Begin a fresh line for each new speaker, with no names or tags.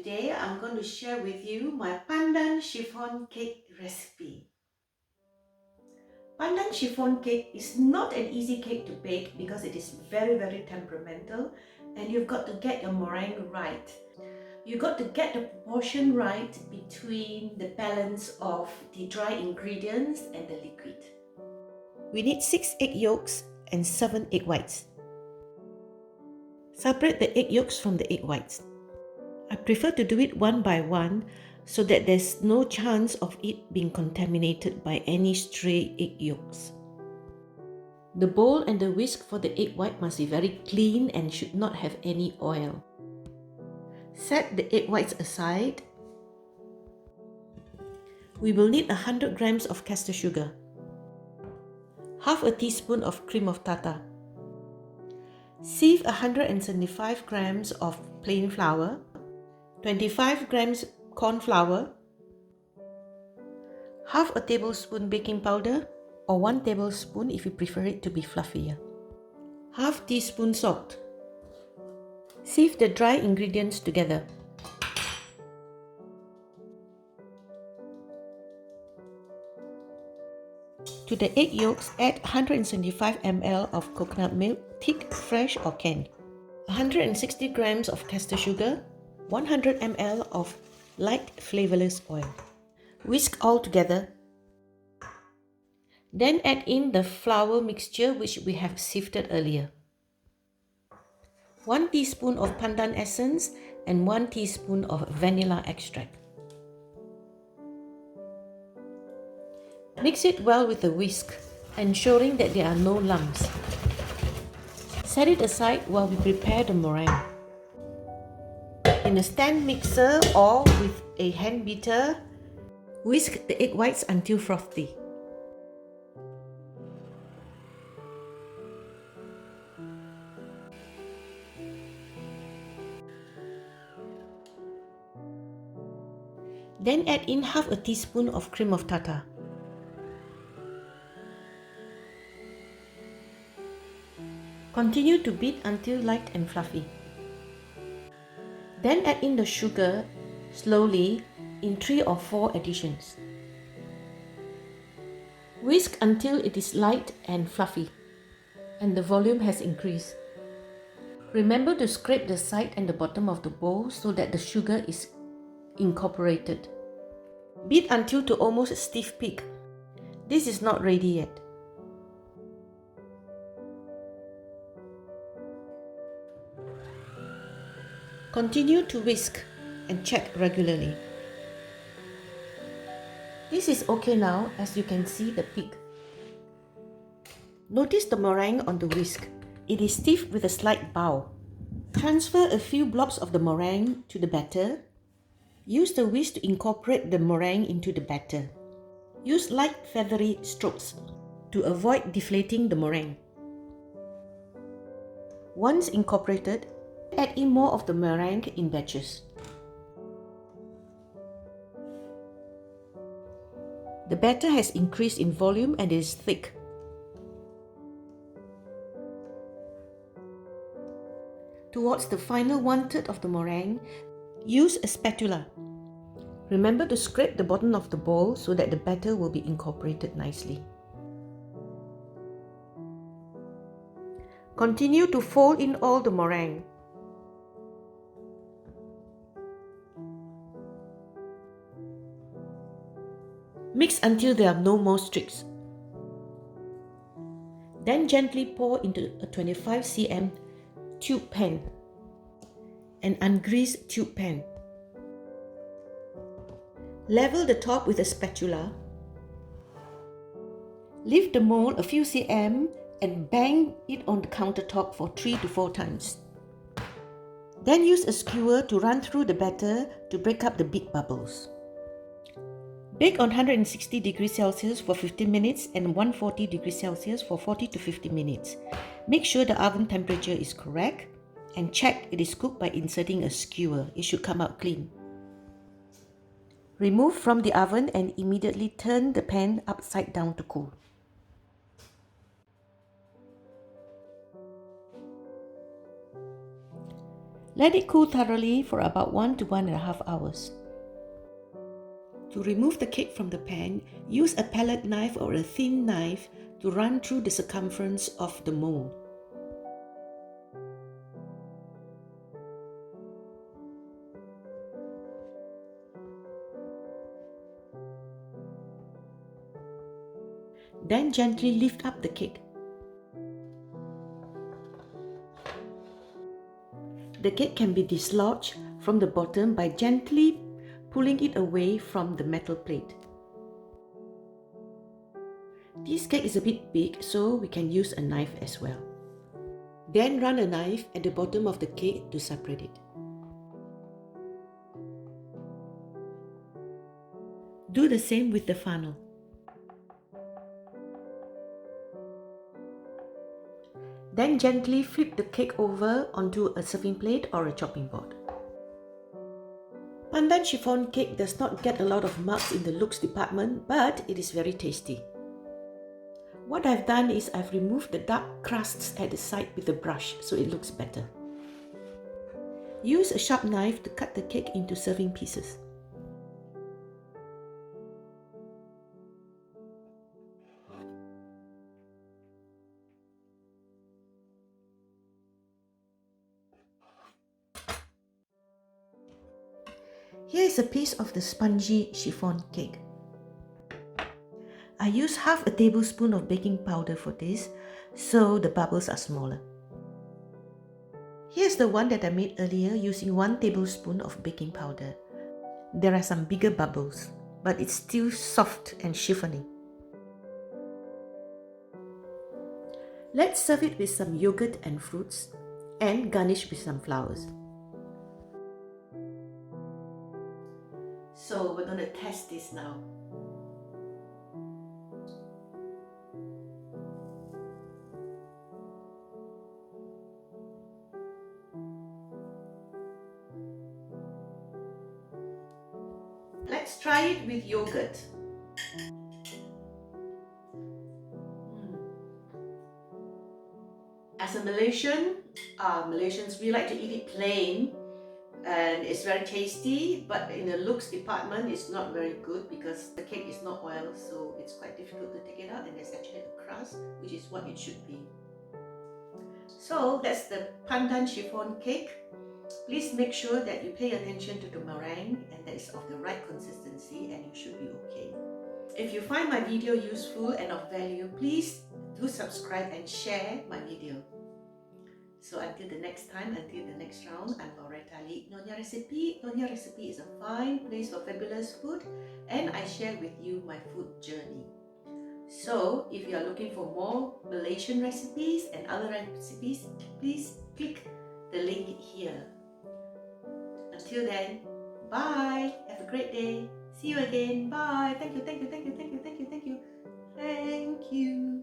Today I'm going to share with you my Pandan Chiffon Cake recipe. Pandan Chiffon Cake is not an easy cake to bake because it is very temperamental and you've got to get your meringue right. You've got to get the proportion right between the balance of the dry ingredients and the liquid. We need 6 egg yolks and 7 egg whites. Separate the egg yolks from the egg whites. I prefer to do it one by one so that there's no chance of it being contaminated by any stray egg yolks. The bowl and the whisk for the egg white must be very clean and should not have any oil. Set the egg whites aside. We will need 100 grams of caster sugar, half a teaspoon of cream of tartar, sieve 175 grams of plain flour, 25 grams corn flour, half a tablespoon baking powder or 1 tablespoon if you prefer it to be fluffier, half teaspoon salt. Sieve the dry ingredients together. To the egg yolks, add 175 ml of coconut milk, thick, fresh or canned, 160 grams of caster sugar, 100 ml of light flavourless oil. Whisk all together. Then add in the flour mixture which we have sifted earlier. 1 teaspoon of pandan essence and 1 teaspoon of vanilla extract. Mix it well with a whisk, ensuring that there are no lumps. Set it aside while we prepare the meringue. In a stand mixer or with a hand beater, whisk the egg whites until frothy. Then add in half a teaspoon of cream of tartar. Continue to beat until light and fluffy. Then add in the sugar slowly in 3 or 4 additions. Whisk until it is light and fluffy and the volume has increased. Remember to scrape the side and the bottom of the bowl so that the sugar is incorporated. Beat until to almost stiff peak. This is not ready yet. Continue to whisk and check regularly. This is okay now, as you can see the peak. Notice the meringue on the whisk. It is stiff with a slight bow. Transfer a few blobs of the meringue to the batter. Use the whisk to incorporate the meringue into the batter. Use light feathery strokes to avoid deflating the meringue. Once incorporated, add in more of the meringue in batches. The batter has increased in volume and is thick. Towards the final 1/3 of the meringue, use a spatula. Remember to scrape the bottom of the bowl so that the batter will be incorporated nicely. Continue to fold in all the meringue. Mix until there are no more streaks. Then gently pour into a 25 cm tube pan, an ungreased tube pan. Level the top with a spatula. Lift the mold a few cm and bang it on the countertop for 3 to 4 times. Then use a skewer to run through the batter to break up the big bubbles. Bake on 160 degrees Celsius for 15 minutes and 140 degrees Celsius for 40 to 50 minutes. Make sure the oven temperature is correct and check it is cooked by inserting a skewer. It should come out clean. Remove from the oven and immediately turn the pan upside down to cool. Let it cool thoroughly for about 1 to 1.5 hours. To remove the cake from the pan, use a palette knife or a thin knife to run through the circumference of the mold. Then gently lift up the cake. The cake can be dislodged from the bottom by gently pulling it away from the metal plate. This cake is a bit big, so we can use a knife as well. Then run a knife at the bottom of the cake to separate it. Do the same with the funnel. Then gently flip the cake over onto a serving plate or a chopping board. Pandan chiffon cake does not get a lot of marks in the looks department, but it is very tasty. What I've done is I've removed the dark crusts at the side with a brush so it looks better. Use a sharp knife to cut the cake into serving pieces. Here is a piece of the spongy chiffon cake. I use half a tablespoon of baking powder for this, so the bubbles are smaller. Here's the one that I made earlier using 1 tablespoon of baking powder. There are some bigger bubbles, but it's still soft and chiffony. Let's serve it with some yogurt and fruits and garnish with some flowers. So we're going to test this now. Let's try it with yogurt. As a Malaysian, Malaysians, we like to eat it plain and it's very tasty, but in the looks department it's not very good because the cake is not oil, so it's quite difficult to take it out, and there's actually a crust, which is what it should be. So that's the Pandan Chiffon Cake. Please make sure that you pay attention to the meringue and that it's of the right consistency, and you should be okay. If you find my video useful and of value, please do subscribe and share my video. So until the next time, until the next round, I'm Rafael. Nyonyarecipe. Nyonyarecipe is a fine place for fabulous food, and I share with you my food journey. So if you are looking for more Malaysian recipes and other recipes, please click the link here. Until then, bye. Have a great day. See you again. Bye. Thank you, thank you, thank you, thank you, thank you, thank you. Thank you.